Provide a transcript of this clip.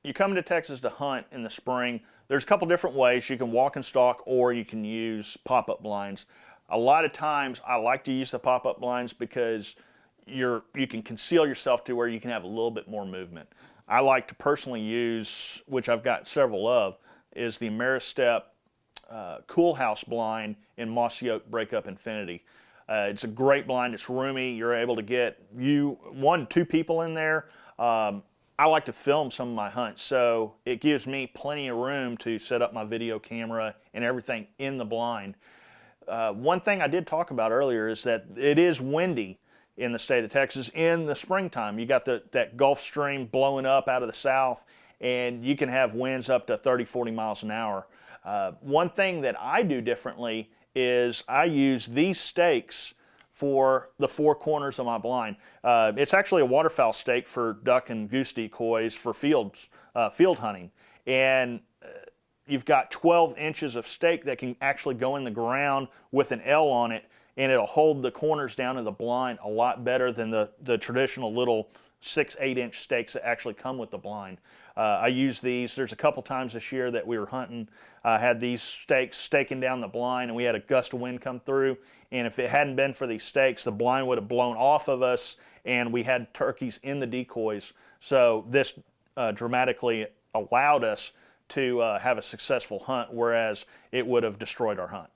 you come to Texas to hunt in the spring, there's a couple different ways. You can walk and stalk, or you can use pop-up blinds. A lot of times I like to use the pop-up blinds because you can conceal yourself to where you can have a little bit more movement. I like to personally use, which I've got several of, is the Ameristep Cool House blind in Mossy Oak Breakup Infinity. It's a great blind. It's roomy. You're able to get one, two people in there. I like to film some of my hunts, so it gives me plenty of room to set up my video camera and everything in the blind. One thing I did talk about earlier is that it is windy in the state of Texas in the springtime. You got that Gulf Stream blowing up out of the south, and you can have winds up to 30, 40 miles an hour. One thing that I do differently is I use these stakes for the four corners of my blind. It's actually a waterfowl stake for duck and goose decoys for field hunting. And you've got 12 inches of stake that can actually go in the ground with an L on it, and it'll hold the corners down of the blind a lot better than the traditional little 6-8 inch stakes that actually come with the blind. I use these. There's a couple times this year that we were hunting, had these stakes staking down the blind, and we had a gust of wind come through, and if it hadn't been for these stakes, the blind would have blown off of us, and we had turkeys in the decoys. So this dramatically allowed us to have a successful hunt, whereas it would have destroyed our hunt.